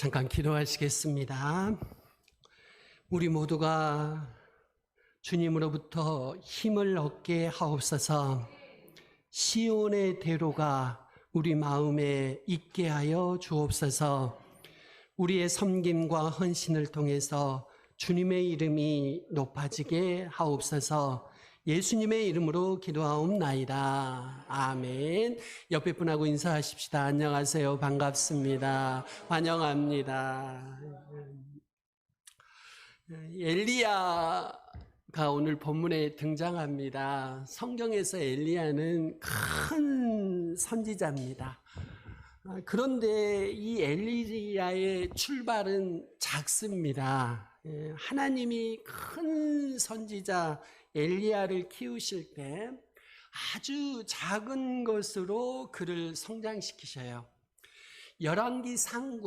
잠깐 기도하시겠습니다. 우리 모두가 주님으로부터 힘을 얻게 하옵소서. 시온의 대로가 우리 마음에 있게 하여 주옵소서. 우리의 섬김과 헌신을 통해서 주님의 이름이 높아지게 하옵소서. 예수님의 이름으로 기도하옵나이다. 아멘. 옆에 분하고 인사하십시다. 안녕하세요. 반갑습니다. 환영합니다. 엘리야가 오늘 본문에 등장합니다. 성경에서 엘리야는 큰 선지자입니다. 그런데 이 엘리야의 출발은 작습니다. 하나님이 큰 선지자 엘리야를 키우실 때 아주 작은 것으로 그를 성장시키셔요. 열왕기상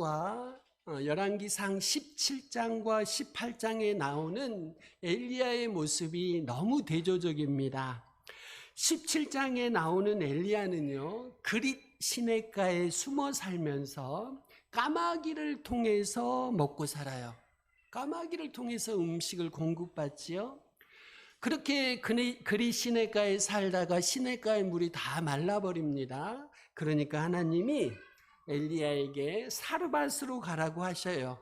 17장과 18장에 나오는 엘리야의 모습이 너무 대조적입니다. 17장에 나오는 엘리야는요, 그릿 시냇가에 숨어 살면서 까마귀를 통해서 먹고 살아요. 까마귀를 통해서 음식을 공급받지요. 그렇게 그릿 시냇가에 살다가 시냇가의 물이 다 말라버립니다. 그러니까 하나님이 엘리야에게 사르밧으로 가라고 하셔요.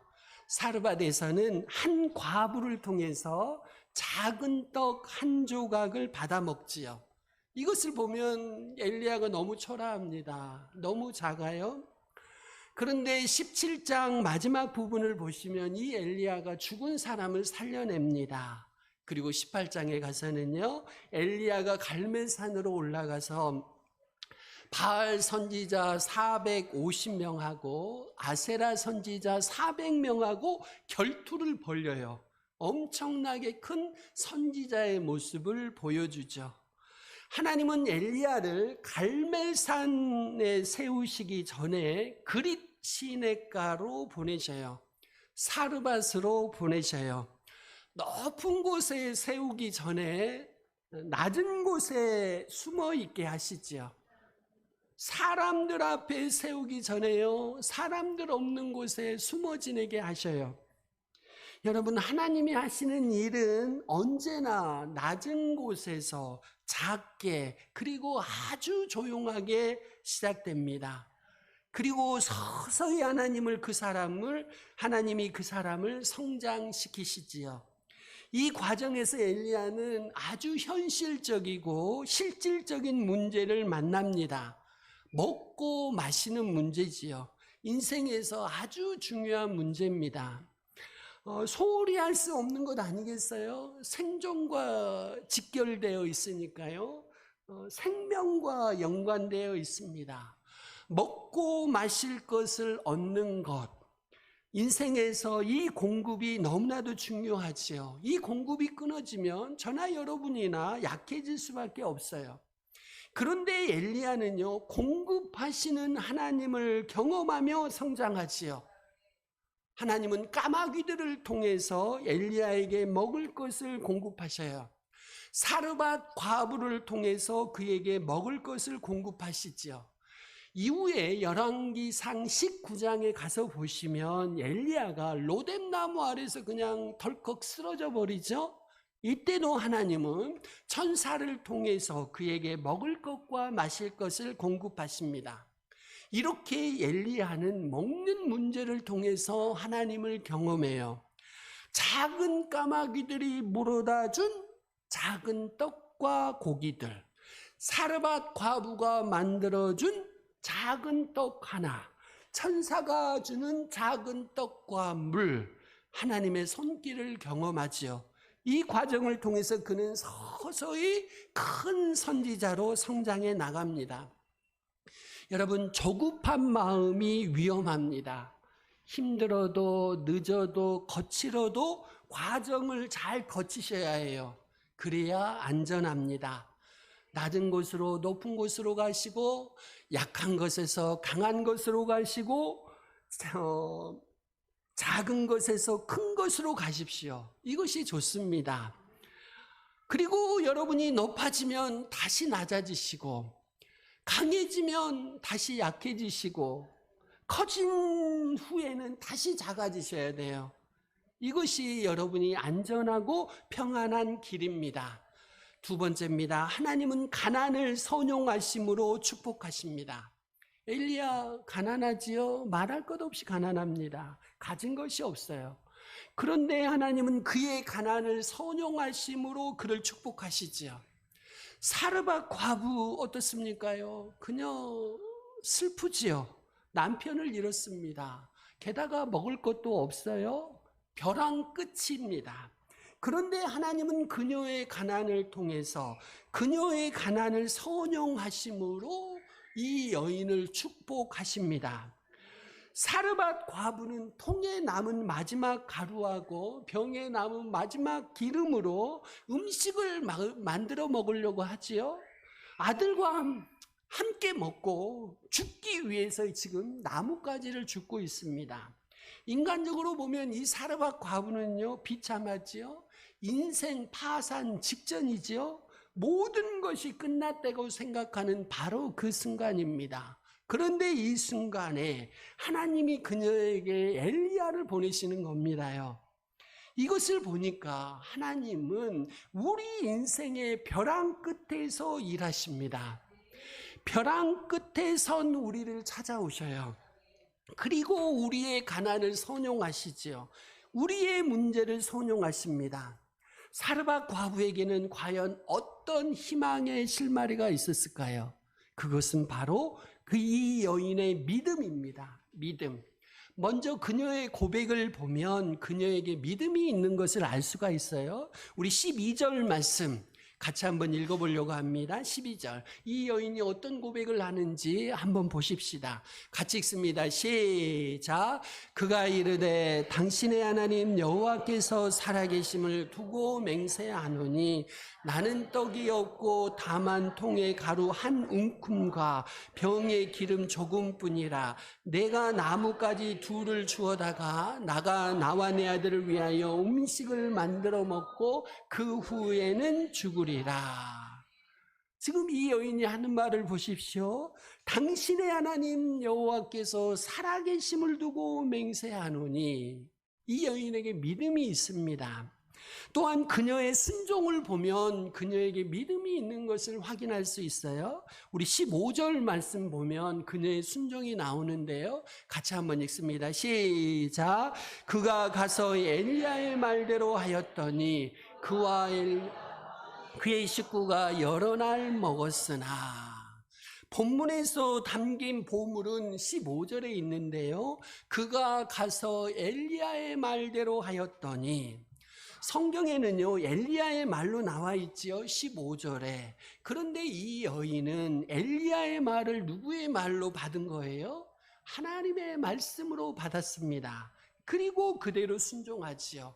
사르밧에서는 한 과부를 통해서 작은 떡 한 조각을 받아 먹지요. 이것을 보면 엘리야가 너무 초라합니다. 너무 작아요. 그런데 17장 마지막 부분을 보시면 이 엘리야가 죽은 사람을 살려냅니다. 그리고 18장에 가서는요, 엘리야가 갈멜산으로 올라가서 바알 선지자 450명하고 아세라 선지자 400명하고 결투를 벌여요. 엄청나게 큰 선지자의 모습을 보여주죠. 하나님은 엘리야를 갈멜산에 세우시기 전에 그릿 시냇가로 보내셔요. 사르밧으로 보내셔요. 높은 곳에 세우기 전에 낮은 곳에 숨어 있게 하시지요. 사람들 앞에 세우기 전에요, 사람들 없는 곳에 숨어 지내게 하셔요. 여러분, 하나님이 하시는 일은 언제나 낮은 곳에서 작게, 그리고 아주 조용하게 시작됩니다. 그리고 서서히 하나님이 그 사람을 성장시키시지요. 이 과정에서 엘리야는 아주 현실적이고 실질적인 문제를 만납니다. 먹고 마시는 문제지요. 인생에서 아주 중요한 문제입니다. 소홀히 할 수 없는 것 아니겠어요? 생존과 직결되어 있으니까요. 생명과 연관되어 있습니다. 먹고 마실 것을 얻는 것, 인생에서 이 공급이 너무나도 중요하지요. 이 공급이 끊어지면 저나 여러분이나 약해질 수밖에 없어요. 그런데 엘리야는요, 공급하시는 하나님을 경험하며 성장하지요. 하나님은 까마귀들을 통해서 엘리야에게 먹을 것을 공급하셔요. 사르밧 과부를 통해서 그에게 먹을 것을 공급하시지요. 이후에 열왕기상 19장에 가서 보시면 엘리야가 로뎀나무 아래서 그냥 덜컥 쓰러져 버리죠. 이때도 하나님은 천사를 통해서 그에게 먹을 것과 마실 것을 공급하십니다. 이렇게 엘리야는 먹는 문제를 통해서 하나님을 경험해요. 작은 까마귀들이 물어다 준 작은 떡과 고기들, 사르밧 과부가 만들어준 작은 떡 하나, 천사가 주는 작은 떡과 물, 하나님의 손길을 경험하지요. 이 과정을 통해서 그는 서서히 큰 선지자로 성장해 나갑니다. 여러분, 조급한 마음이 위험합니다. 힘들어도 늦어도 거칠어도 과정을 잘 거치셔야 해요. 그래야 안전합니다. 낮은 곳으로 높은 곳으로 가시고, 약한 것에서 강한 것으로 가시고, 작은 것에서 큰 것으로 가십시오. 이것이 좋습니다. 그리고 여러분이 높아지면 다시 낮아지시고, 강해지면 다시 약해지시고, 커진 후에는 다시 작아지셔야 돼요. 이것이 여러분이 안전하고 평안한 길입니다. 두 번째입니다. 하나님은 가난을 선용하심으로 축복하십니다. 엘리야 가난하지요? 말할 것 없이 가난합니다. 가진 것이 없어요. 그런데 하나님은 그의 가난을 선용하심으로 그를 축복하시지요. 사르밧 과부 어떻습니까요? 그녀 슬프지요. 남편을 잃었습니다. 게다가 먹을 것도 없어요. 벼랑 끝입니다. 그런데 하나님은 그녀의 가난을 통해서 그녀의 가난을 선용하심으로 이 여인을 축복하십니다. 사르밧 과부는 통에 남은 마지막 가루하고 병에 남은 마지막 기름으로 음식을 만들어 먹으려고 하지요. 아들과 함께 먹고 죽기 위해서 지금 나뭇가지를 줍고 있습니다. 인간적으로 보면 이 사르밧 과부는요, 비참하지요. 인생 파산 직전이지요. 모든 것이 끝났다고 생각하는 바로 그 순간입니다. 그런데 이 순간에 하나님이 그녀에게 엘리야를 보내시는 겁니다요. 이것을 보니까 하나님은 우리 인생의 벼랑 끝에서 일하십니다. 벼랑 끝에 선 우리를 찾아오셔요. 그리고 우리의 가난을 선용하시지요. 우리의 문제를 선용하십니다. 사르밧 과부에게는 과연 어떤 희망의 실마리가 있었을까요? 그것은 바로 그 이 여인의 믿음입니다. 믿음. 먼저 그녀의 고백을 보면 그녀에게 믿음이 있는 것을 알 수가 있어요. 우리 12절 말씀 같이 한번 읽어보려고 합니다. 12절. 이 여인이 어떤 고백을 하는지 한번 보십시다. 같이 읽습니다. 시작. 그가 이르되 당신의 하나님 여호와께서 살아계심을 두고 맹세하노니 나는 떡이 없고 다만 통에 가루 한 움큼과 병에 기름 조금뿐이라. 내가 나뭇가지 둘을 주워다가 나가 나와 내 아들을 위하여 음식을 만들어 먹고 그 후에는 죽으리라. 지금 이 여인이 하는 말을 보십시오. 당신의 하나님 여호와께서 살아계심을 두고 맹세하노니. 이 여인에게 믿음이 있습니다. 또한 그녀의 순종을 보면 그녀에게 믿음이 있는 것을 확인할 수 있어요. 우리 15절 말씀 보면 그녀의 순종이 나오는데요. 같이 한번 읽습니다. 시작. 그가 가서 엘리야의 말대로 하였더니 그와 그의 식구가 여러 날 먹었으나. 본문에서 담긴 보물은 15절에 있는데요. 그가 가서 엘리야의 말대로 하였더니. 성경에는요, 엘리야의 말로 나와 있지요, 15절에. 그런데 이 여인은 엘리야의 말을 누구의 말로 받은 거예요? 하나님의 말씀으로 받았습니다. 그리고 그대로 순종하지요.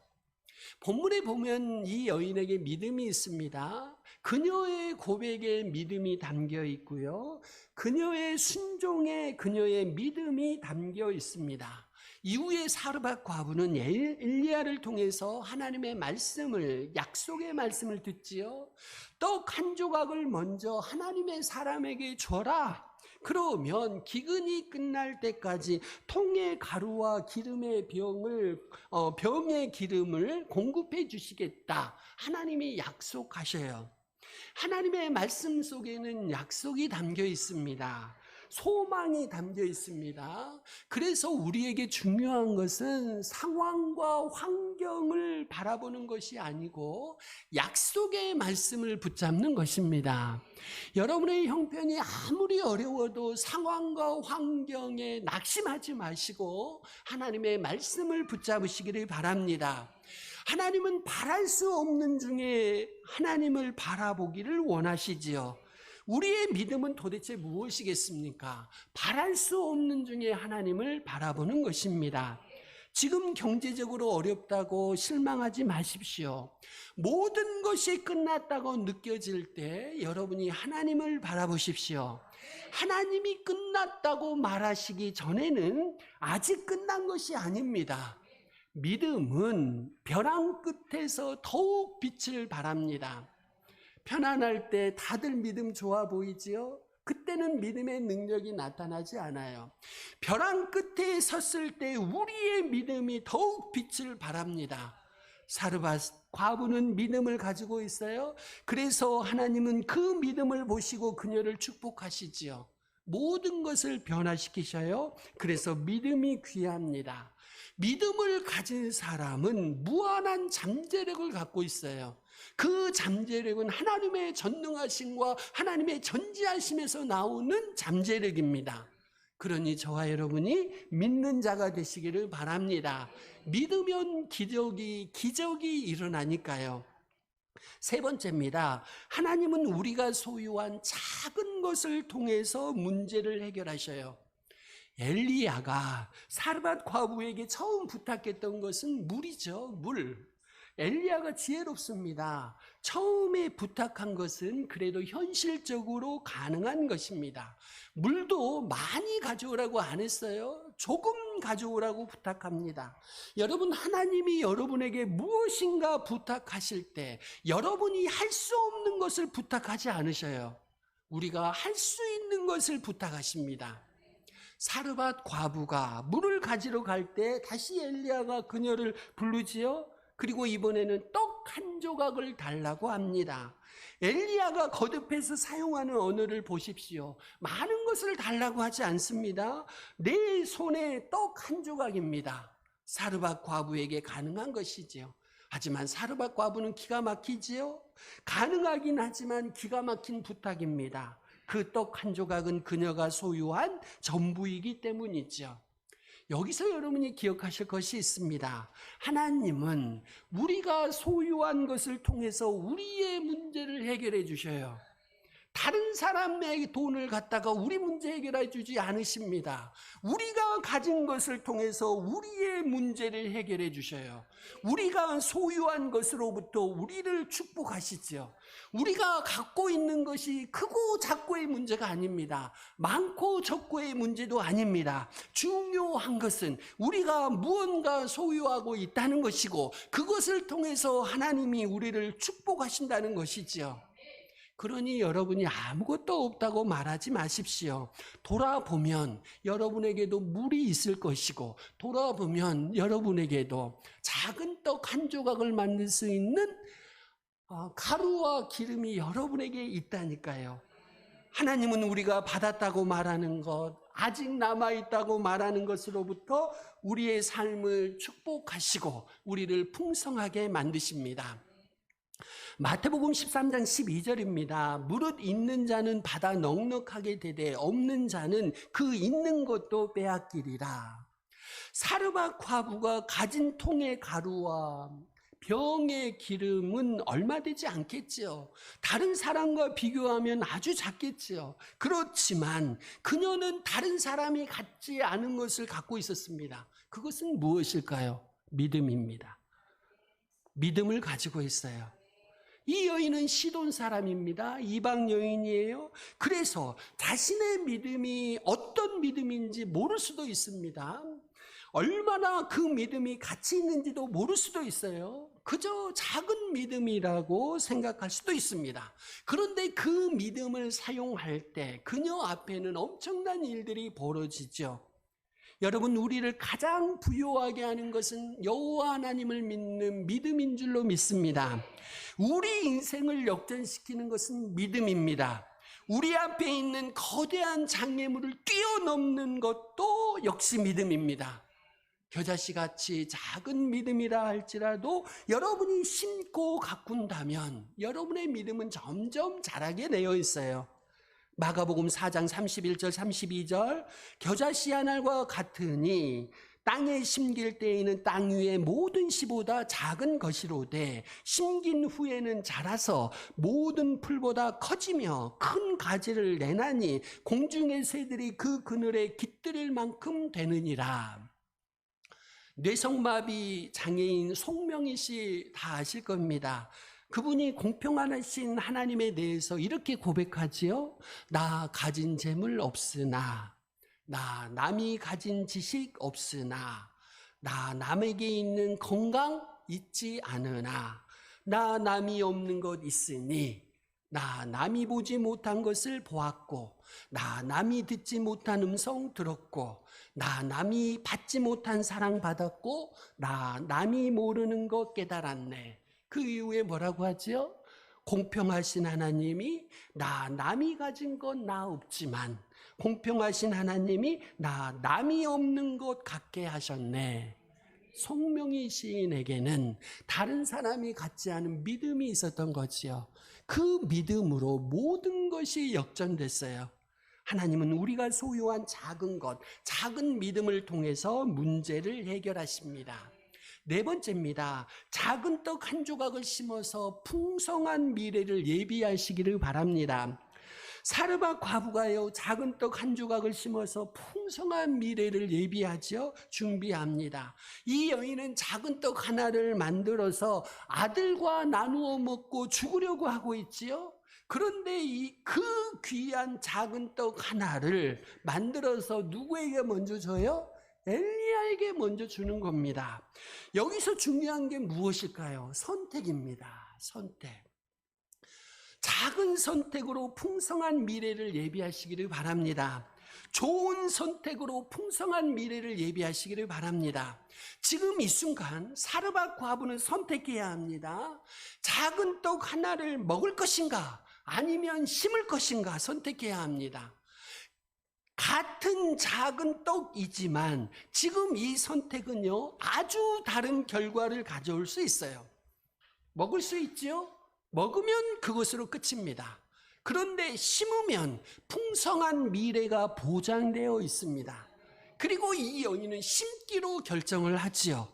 본문에 보면 이 여인에게 믿음이 있습니다. 그녀의 고백에 믿음이 담겨 있고요. 그녀의 순종에 그녀의 믿음이 담겨 있습니다. 이후에 사르밧 과부는 엘리야를 통해서 하나님의 말씀을, 약속의 말씀을 듣지요. 떡 한 조각을 먼저 하나님의 사람에게 줘라. 그러면 기근이 끝날 때까지 통의 가루와 기름의 병의 기름을 공급해 주시겠다. 하나님이 약속하셔요. 하나님의 말씀 속에는 약속이 담겨 있습니다. 소망이 담겨 있습니다. 그래서 우리에게 중요한 것은 상황과 환경을 바라보는 것이 아니고 약속의 말씀을 붙잡는 것입니다. 여러분의 형편이 아무리 어려워도 상황과 환경에 낙심하지 마시고 하나님의 말씀을 붙잡으시기를 바랍니다. 하나님은 바랄 수 없는 중에 하나님을 바라보기를 원하시지요. 우리의 믿음은 도대체 무엇이겠습니까? 바랄 수 없는 중에 하나님을 바라보는 것입니다. 지금 경제적으로 어렵다고 실망하지 마십시오. 모든 것이 끝났다고 느껴질 때 여러분이 하나님을 바라보십시오. 하나님이 끝났다고 말하시기 전에는 아직 끝난 것이 아닙니다. 믿음은 벼랑 끝에서 더욱 빛을 발합니다. 편안할 때 다들 믿음 좋아 보이지요? 그때는 믿음의 능력이 나타나지 않아요. 벼랑 끝에 섰을 때 우리의 믿음이 더욱 빛을 발합니다. 사르밧 과부는 믿음을 가지고 있어요. 그래서 하나님은 그 믿음을 보시고 그녀를 축복하시지요. 모든 것을 변화시키셔요. 그래서 믿음이 귀합니다. 믿음을 가진 사람은 무한한 잠재력을 갖고 있어요. 그 잠재력은 하나님의 전능하심과 하나님의 전지하심에서 나오는 잠재력입니다. 그러니 저와 여러분이 믿는 자가 되시기를 바랍니다. 믿으면 기적이 일어나니까요. 세 번째입니다. 하나님은 우리가 소유한 작은 것을 통해서 문제를 해결하셔요. 엘리야가 사르밧 과부에게 처음 부탁했던 것은 물이죠. 물. 엘리야가 지혜롭습니다. 처음에 부탁한 것은 그래도 현실적으로 가능한 것입니다. 물도 많이 가져오라고 안 했어요. 조금 가져오라고 부탁합니다. 여러분, 하나님이 여러분에게 무엇인가 부탁하실 때 여러분이 할 수 없는 것을 부탁하지 않으셔요. 우리가 할 수 있는 것을 부탁하십니다. 사르밧 과부가 물을 가지러 갈 때 다시 엘리야가 그녀를 부르지요. 그리고 이번에는 떡 한 조각을 달라고 합니다. 엘리야가 거듭해서 사용하는 언어를 보십시오. 많은 것을 달라고 하지 않습니다. 내 손에 떡 한 조각입니다. 사르밧 과부에게 가능한 것이지요. 하지만 사르밧 과부는 기가 막히지요. 가능하긴 하지만 기가 막힌 부탁입니다. 그 떡 한 조각은 그녀가 소유한 전부이기 때문이죠. 여기서 여러분이 기억하실 것이 있습니다. 하나님은 우리가 소유한 것을 통해서 우리의 문제를 해결해 주셔요. 다른 사람의 돈을 갖다가 우리 문제 해결해 주지 않으십니다. 우리가 가진 것을 통해서 우리의 문제를 해결해 주셔요. 우리가 소유한 것으로부터 우리를 축복하시죠. 우리가 갖고 있는 것이 크고 작고의 문제가 아닙니다. 많고 적고의 문제도 아닙니다. 중요한 것은 우리가 무언가 소유하고 있다는 것이고 그것을 통해서 하나님이 우리를 축복하신다는 것이지요. 그러니 여러분이 아무것도 없다고 말하지 마십시오. 돌아보면 여러분에게도 물이 있을 것이고 돌아보면 여러분에게도 작은 떡 한 조각을 만들 수 있는 가루와 기름이 여러분에게 있다니까요. 하나님은 우리가 받았다고 말하는 것, 아직 남아있다고 말하는 것으로부터 우리의 삶을 축복하시고 우리를 풍성하게 만드십니다. 마태복음 13장 12절입니다. 무릇 있는 자는 받아 넉넉하게 되되 없는 자는 그 있는 것도 빼앗기리라. 사르밧 과부가 가진 통의 가루와 병의 기름은 얼마 되지 않겠지요. 다른 사람과 비교하면 아주 작겠지요. 그렇지만 그녀는 다른 사람이 갖지 않은 것을 갖고 있었습니다. 그것은 무엇일까요? 믿음입니다. 믿음을 가지고 있어요. 이 여인은 시돈 사람입니다. 이방 여인이에요. 그래서 자신의 믿음이 어떤 믿음인지 모를 수도 있습니다. 얼마나 그 믿음이 가치 있는지도 모를 수도 있어요. 그저 작은 믿음이라고 생각할 수도 있습니다. 그런데 그 믿음을 사용할 때 그녀 앞에는 엄청난 일들이 벌어지죠. 여러분, 우리를 가장 부유하게 하는 것은 여호와 하나님을 믿는 믿음인 줄로 믿습니다. 우리 인생을 역전시키는 것은 믿음입니다. 우리 앞에 있는 거대한 장애물을 뛰어넘는 것도 역시 믿음입니다. 겨자씨같이 작은 믿음이라 할지라도 여러분이 심고 가꾼다면 여러분의 믿음은 점점 자라게 되어 있어요. 마가복음 4장 31절 32절 겨자씨 한 알과 같으니 땅에 심길 때에는 땅 위의 모든 씨보다 작은 것이로되 심긴 후에는 자라서 모든 풀보다 커지며 큰 가지를 내나니 공중의 새들이 그 그늘에 깃들일 만큼 되느니라. 뇌성마비 장애인 송명희 씨 다 아실 겁니다. 그분이 공평하신 하나님에 대해서 이렇게 고백하지요. 나 가진 재물 없으나, 나 남이 가진 지식 없으나, 나 남에게 있는 건강 있지 않으나, 나 남이 없는 것 있으니 나 남이 보지 못한 것을 보았고, 나 남이 듣지 못한 음성 들었고, 나 남이 받지 못한 사랑 받았고, 나 남이 모르는 것 깨달았네. 그 이후에 뭐라고 하죠? 공평하신 하나님이 나 남이 가진 건 나 없지만 공평하신 하나님이 나 남이 없는 것 갖게 하셨네. 송명희 시인에게는 다른 사람이 갖지 않은 믿음이 있었던 거지요. 그 믿음으로 모든 것이 역전됐어요. 하나님은 우리가 소유한 작은 것, 작은 믿음을 통해서 문제를 해결하십니다. 네 번째입니다. 작은 떡 한 조각을 심어서 풍성한 미래를 예비하시기를 바랍니다. 사르밧 과부가요, 작은 떡 한 조각을 심어서 풍성한 미래를 예비하죠. 준비합니다. 이 여인은 작은 떡 하나를 만들어서 아들과 나누어 먹고 죽으려고 하고 있지요. 그런데 그 귀한 작은 떡 하나를 만들어서 누구에게 먼저 줘요? 엘리야에게 먼저 주는 겁니다. 여기서 중요한 게 무엇일까요? 선택입니다. 선택. 작은 선택으로 풍성한 미래를 예비하시기를 바랍니다. 좋은 선택으로 풍성한 미래를 예비하시기를 바랍니다. 지금 이 순간 사르밧 과부는 선택해야 합니다. 작은 떡 하나를 먹을 것인가 아니면 심을 것인가 선택해야 합니다. 같은 작은 떡이지만 지금 이 선택은요, 아주 다른 결과를 가져올 수 있어요. 먹을 수 있죠? 먹으면 그것으로 끝입니다. 그런데 심으면 풍성한 미래가 보장되어 있습니다. 그리고 이 여인은 심기로 결정을 하지요.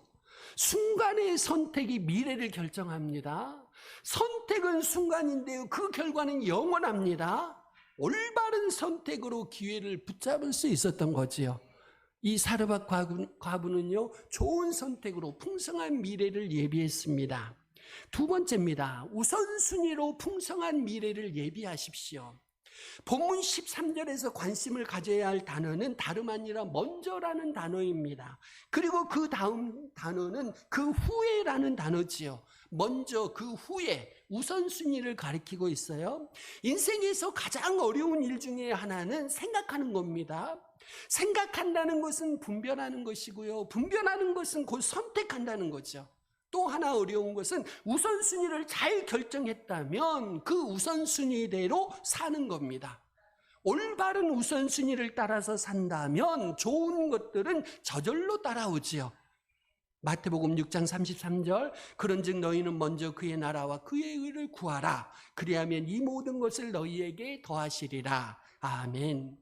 순간의 선택이 미래를 결정합니다. 선택은 순간인데요, 그 결과는 영원합니다. 올바른 선택으로 기회를 붙잡을 수 있었던 거지요. 이 사르밧 과부는요, 좋은 선택으로 풍성한 미래를 예비했습니다. 두 번째입니다. 우선순위로 풍성한 미래를 예비하십시오. 본문 13절에서 관심을 가져야 할 단어는 다름 아니라 먼저라는 단어입니다. 그리고 그 다음 단어는 그 후에라는 단어지요. 먼저, 그 후에, 우선순위를 가리키고 있어요. 인생에서 가장 어려운 일 중에 하나는 생각하는 겁니다. 생각한다는 것은 분별하는 것이고요. 분별하는 것은 곧 선택한다는 거죠. 또 하나 어려운 것은 우선순위를 잘 결정했다면 그 우선순위대로 사는 겁니다. 올바른 우선순위를 따라서 산다면 좋은 것들은 저절로 따라오지요. 마태복음 6장 33절, 그런즉 너희는 먼저 그의 나라와 그의 의를 구하라. 그리하면 이 모든 것을 너희에게 더하시리라. 아멘.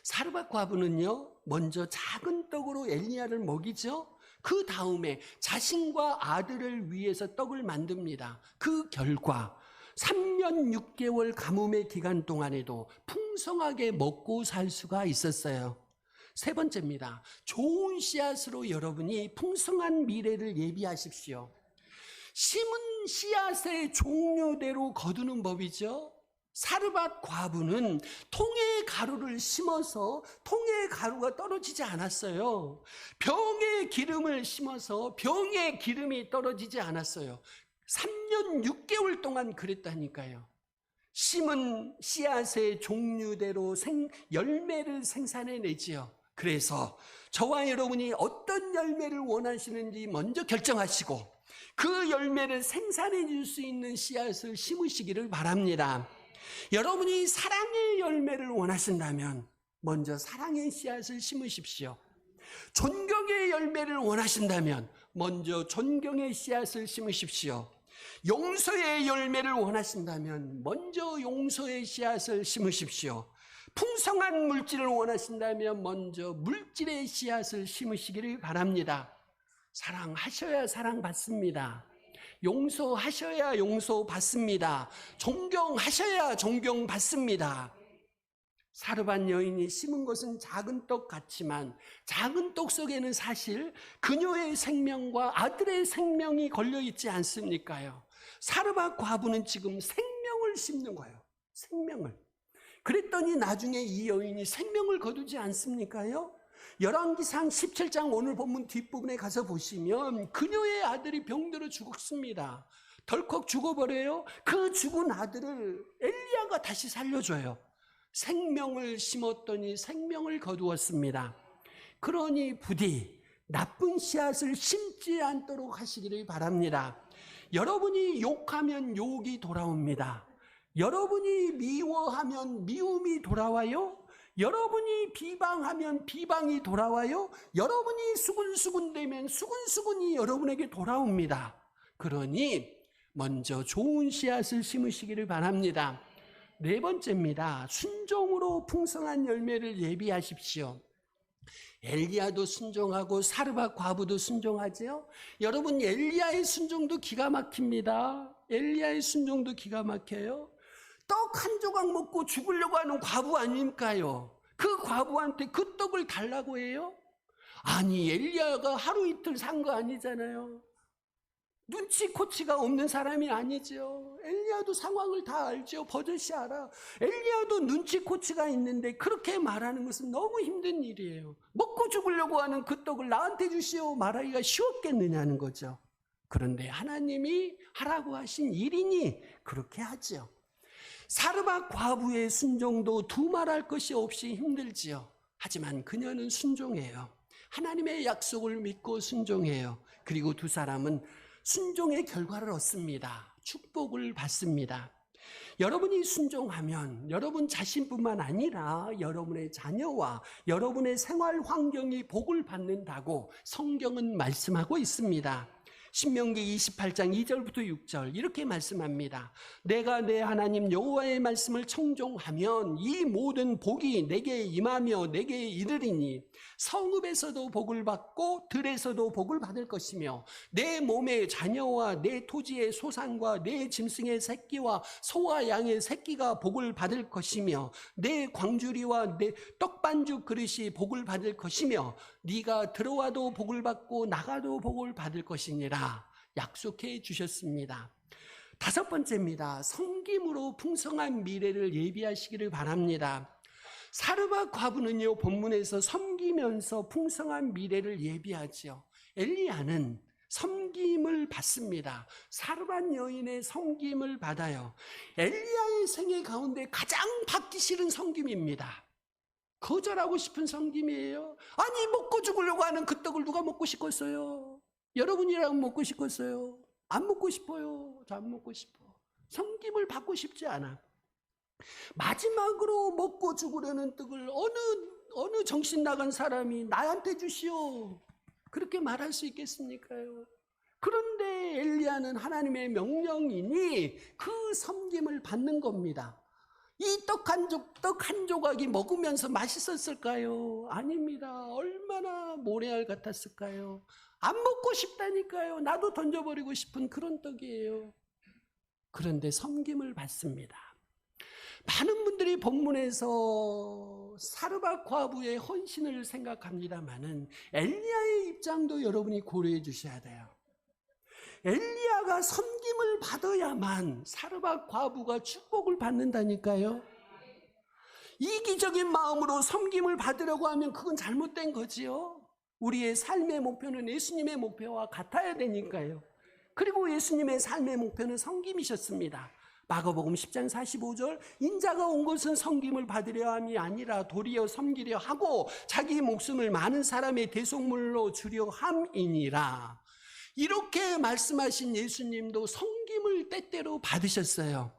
사르밧 과부는요, 먼저 작은 떡으로 엘리야를 먹이죠. 그 다음에 자신과 아들을 위해서 떡을 만듭니다. 그 결과 3년 6개월 가뭄의 기간 동안에도 풍성하게 먹고 살 수가 있었어요. 세 번째입니다. 좋은 씨앗으로 여러분이 풍성한 미래를 예비하십시오. 심은 씨앗의 종류대로 거두는 법이죠. 사르밧 과부는 통에 가루를 심어서 통에 가루가 떨어지지 않았어요. 병에 기름을 심어서 병에 기름이 떨어지지 않았어요. 3년 6개월 동안 그랬다니까요. 심은 씨앗의 종류대로 열매를 생산해내지요. 그래서 저와 여러분이 어떤 열매를 원하시는지 먼저 결정하시고 그 열매를 생산해 줄 수 있는 씨앗을 심으시기를 바랍니다. 여러분이 사랑의 열매를 원하신다면 먼저 사랑의 씨앗을 심으십시오. 존경의 열매를 원하신다면 먼저 존경의 씨앗을 심으십시오. 용서의 열매를 원하신다면 먼저 용서의 씨앗을 심으십시오. 풍성한 물질을 원하신다면 먼저 물질의 씨앗을 심으시기를 바랍니다. 사랑하셔야 사랑받습니다. 용서하셔야 용서받습니다. 존경하셔야 존경받습니다. 사르밧 여인이 심은 것은 작은 떡 같지만 작은 떡 속에는 사실 그녀의 생명과 아들의 생명이 걸려있지 않습니까요? 사르밧 과부는 지금 생명을 심는 거예요. 생명을. 그랬더니 나중에 이 여인이 생명을 거두지 않습니까요? 열왕기상 17장 오늘 본문 뒷부분에 가서 보시면 그녀의 아들이 병들어 죽었습니다. 덜컥 죽어버려요. 그 죽은 아들을 엘리야가 다시 살려줘요. 생명을 심었더니 생명을 거두었습니다. 그러니 부디 나쁜 씨앗을 심지 않도록 하시기를 바랍니다. 여러분이 욕하면 욕이 돌아옵니다. 여러분이 미워하면 미움이 돌아와요. 여러분이 비방하면 비방이 돌아와요. 여러분이 수군수군대면 수군수군이 여러분에게 돌아옵니다. 그러니 먼저 좋은 씨앗을 심으시기를 바랍니다. 네 번째입니다. 순종으로 풍성한 열매를 예비하십시오. 엘리야도 순종하고 사르밧 과부도 순종하죠. 여러분, 엘리야의 순종도 기가 막힙니다. 엘리야의 순종도 기가 막혀요. 떡 한 조각 먹고 죽으려고 하는 과부 아닙니까요? 그 과부한테 그 떡을 달라고 해요? 아니, 엘리야가 하루 이틀 산 거 아니잖아요. 눈치코치가 없는 사람이 아니죠. 엘리야도 상황을 다 알죠. 버젓이 알아. 엘리야도 눈치코치가 있는데 그렇게 말하는 것은 너무 힘든 일이에요. 먹고 죽으려고 하는 그 떡을 나한테 주시오 말하기가 쉬웠겠느냐는 거죠. 그런데 하나님이 하라고 하신 일이니 그렇게 하죠. 사르밧 과부의 순종도 두말할 것이 없이 힘들지요. 하지만 그녀는 순종해요. 하나님의 약속을 믿고 순종해요. 그리고 두 사람은 순종의 결과를 얻습니다. 축복을 받습니다. 여러분이 순종하면 여러분 자신뿐만 아니라 여러분의 자녀와 여러분의 생활 환경이 복을 받는다고 성경은 말씀하고 있습니다. 신명기 28장 2절부터 6절 이렇게 말씀합니다. 내가 내 하나님 여호와의 말씀을 청종하면 이 모든 복이 내게 임하며 내게 이르리니 성읍에서도 복을 받고 들에서도 복을 받을 것이며 내 몸의 자녀와 내 토지의 소산과 내 짐승의 새끼와 소와 양의 새끼가 복을 받을 것이며 내 광주리와 내 떡반죽 그릇이 복을 받을 것이며 네가 들어와도 복을 받고 나가도 복을 받을 것이니라 약속해 주셨습니다. 다섯 번째입니다. 섬김으로 풍성한 미래를 예비하시기를 바랍니다. 사르밧 과부는요, 본문에서 섬기면서 풍성한 미래를 예비하죠. 엘리야는 섬김을 받습니다. 사르밧 여인의 섬김을 받아요. 엘리야의 생애 가운데 가장 받기 싫은 섬김입니다. 거절하고 싶은 섬김이에요. 아니, 먹고 죽으려고 하는 그 떡을 누가 먹고 싶겠어요? 여러분이라면 먹고 싶겠어요? 안 먹고 싶어요. 저 안 먹고 싶어. 섬김을 받고 싶지 않아. 마지막으로 먹고 죽으려는 떡을 어느 정신 나간 사람이 나한테 주시오 그렇게 말할 수 있겠습니까요? 그런데 엘리야는 하나님의 명령이니 그 섬김을 받는 겁니다. 이 떡 한 조각이 먹으면서 맛있었을까요? 아닙니다. 얼마나 모래알 같았을까요? 안 먹고 싶다니까요. 나도 던져버리고 싶은 그런 떡이에요. 그런데 섬김을 받습니다. 많은 분들이 본문에서 사르밧 과부의 헌신을 생각합니다마는 엘리야의 입장도 여러분이 고려해 주셔야 돼요. 엘리야가 섬김을 받아야만 사르밧 과부가 축복을 받는다니까요. 이기적인 마음으로 섬김을 받으려고 하면 그건 잘못된 거지요. 우리의 삶의 목표는 예수님의 목표와 같아야 되니까요. 그리고 예수님의 삶의 목표는 섬김이셨습니다. 마가복음 10장 45절 인자가 온 것은 섬김을 받으려 함이 아니라 도리어 섬기려 하고 자기 목숨을 많은 사람의 대속물로 주려 함이니라. 이렇게 말씀하신 예수님도 섬김을 때때로 받으셨어요.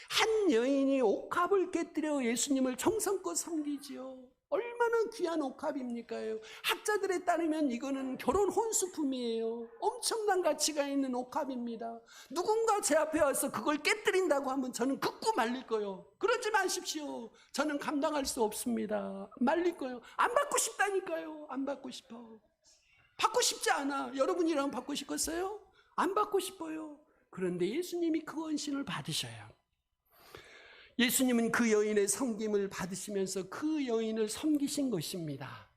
한 여인이 옥합을 깨뜨려 예수님을 정성껏 섬기지요. 얼마나 귀한 옥합입니까요? 학자들에 따르면 이거는 결혼 혼수품이에요. 엄청난 가치가 있는 옥합입니다. 누군가 제 앞에 와서 그걸 깨뜨린다고 하면 저는 극구 말릴 거예요. 그러지 마십시오. 저는 감당할 수 없습니다. 말릴 거예요. 안 받고 싶다니까요. 안 받고 싶어. 받고 싶지 않아. 여러분이라면 받고 싶겠어요? 안 받고 싶어요. 그런데 예수님이 그 헌신을 받으셔요. 예수님은 그 여인의 섬김을 받으시면서 그 여인을 섬기신 것입니다.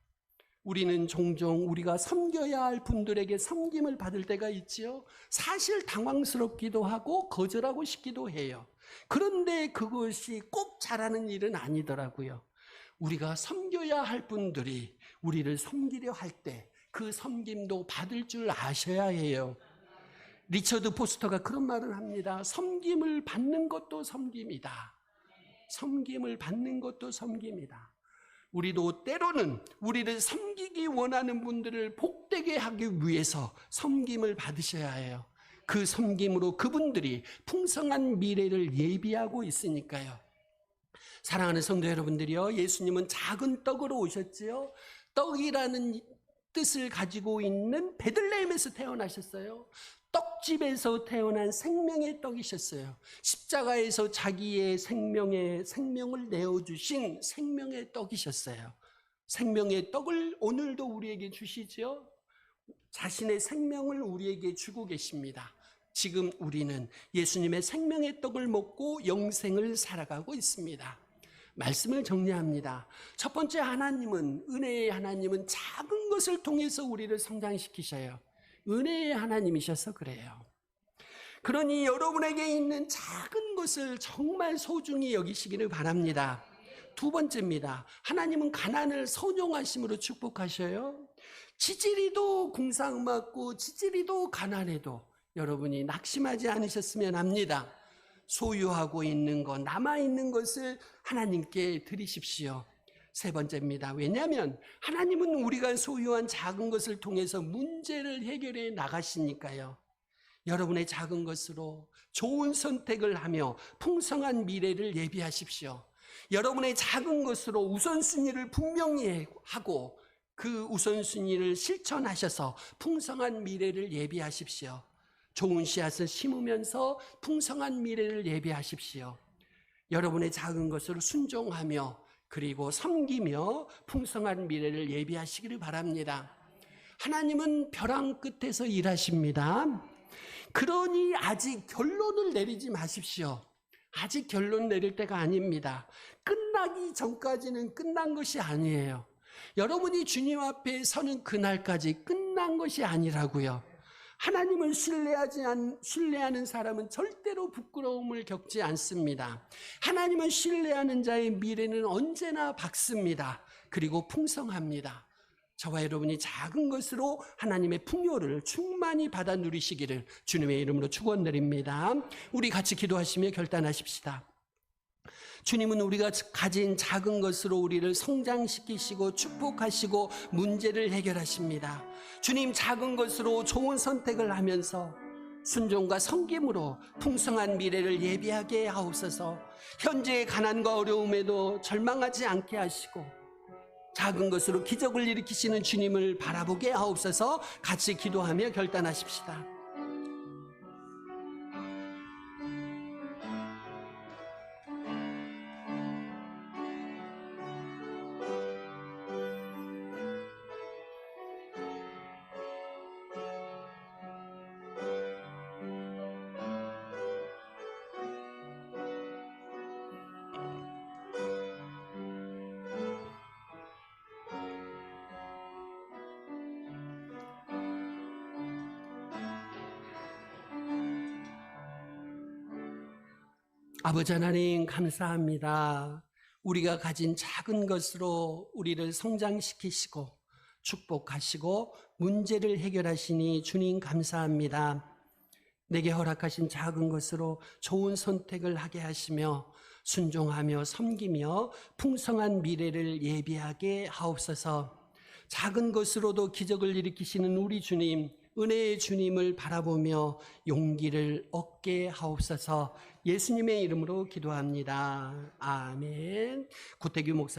우리는 종종 우리가 섬겨야 할 분들에게 섬김을 받을 때가 있지요. 사실 당황스럽기도 하고 거절하고 싶기도 해요. 그런데 그것이 꼭 잘하는 일은 아니더라고요. 우리가 섬겨야 할 분들이 우리를 섬기려 할 때 그 섬김도 받을 줄 아셔야 해요. 리처드 포스터가 그런 말을 합니다. 섬김을 받는 것도 섬김이다. 섬김을 받는 것도 섬김이다. 우리도 때로는 우리를 섬기기 원하는 분들을 복되게 하기 위해서 섬김을 받으셔야 해요. 그 섬김으로 그분들이 풍성한 미래를 예비하고 있으니까요. 사랑하는 성도 여러분들이요, 예수님은 작은 떡으로 오셨지요. 떡이라는 뜻을 가지고 있는 베들레헴에서 태어나셨어요. 떡집에서 태어난 생명의 떡이셨어요. 십자가에서 자기의 생명을 내어주신 생명의 떡이셨어요. 생명의 떡을 오늘도 우리에게 주시죠. 자신의 생명을 우리에게 주고 계십니다. 지금 우리는 예수님의 생명의 떡을 먹고 영생을 살아가고 있습니다. 말씀을 정리합니다. 첫 번째, 하나님은, 은혜의 하나님은 작은 것을 통해서 우리를 성장시키셔요. 은혜의 하나님이셔서 그래요. 그러니 여러분에게 있는 작은 것을 정말 소중히 여기시기를 바랍니다. 두 번째입니다. 하나님은 가난을 선용하심으로 축복하셔요. 지지리도 궁상 맞고 지지리도 가난해도 여러분이 낙심하지 않으셨으면 합니다. 소유하고 있는 것, 남아있는 것을 하나님께 드리십시오. 세 번째입니다. 왜냐하면 하나님은 우리가 소유한 작은 것을 통해서 문제를 해결해 나가시니까요. 여러분의 작은 것으로 좋은 선택을 하며 풍성한 미래를 예비하십시오. 여러분의 작은 것으로 우선순위를 분명히 하고 그 우선순위를 실천하셔서 풍성한 미래를 예비하십시오. 좋은 씨앗을 심으면서 풍성한 미래를 예비하십시오. 여러분의 작은 것으로 순종하며 그리고 섬기며 풍성한 미래를 예비하시기를 바랍니다. 하나님은 벼랑 끝에서 일하십니다. 그러니 아직 결론을 내리지 마십시오. 아직 결론 내릴 때가 아닙니다. 끝나기 전까지는 끝난 것이 아니에요. 여러분이 주님 앞에 서는 그날까지 끝난 것이 아니라고요. 하나님을 신뢰하는 사람은 절대로 부끄러움을 겪지 않습니다. 하나님을 신뢰하는 자의 미래는 언제나 밝습니다. 그리고 풍성합니다. 저와 여러분이 작은 것으로 하나님의 풍요를 충만히 받아 누리시기를 주님의 이름으로 축원드립니다. 우리 같이 기도하시며 결단하십시다. 주님은 우리가 가진 작은 것으로 우리를 성장시키시고 축복하시고 문제를 해결하십니다. 주님, 작은 것으로 좋은 선택을 하면서 순종과 섬김으로 풍성한 미래를 예비하게 하옵소서. 현재의 가난과 어려움에도 절망하지 않게 하시고 작은 것으로 기적을 일으키시는 주님을 바라보게 하옵소서. 같이 기도하며 결단하십시다. 아버지 하나님, 감사합니다. 우리가 가진 작은 것으로 우리를 성장시키시고 축복하시고 문제를 해결하시니 주님 감사합니다. 내게 허락하신 작은 것으로 좋은 선택을 하게 하시며 순종하며 섬기며 풍성한 미래를 예비하게 하옵소서. 작은 것으로도 기적을 일으키시는 우리 주님, 은혜의 주님을 바라보며 용기를 얻게 하옵소서. 예수님의 이름으로 기도합니다. 아멘. 구태규 목사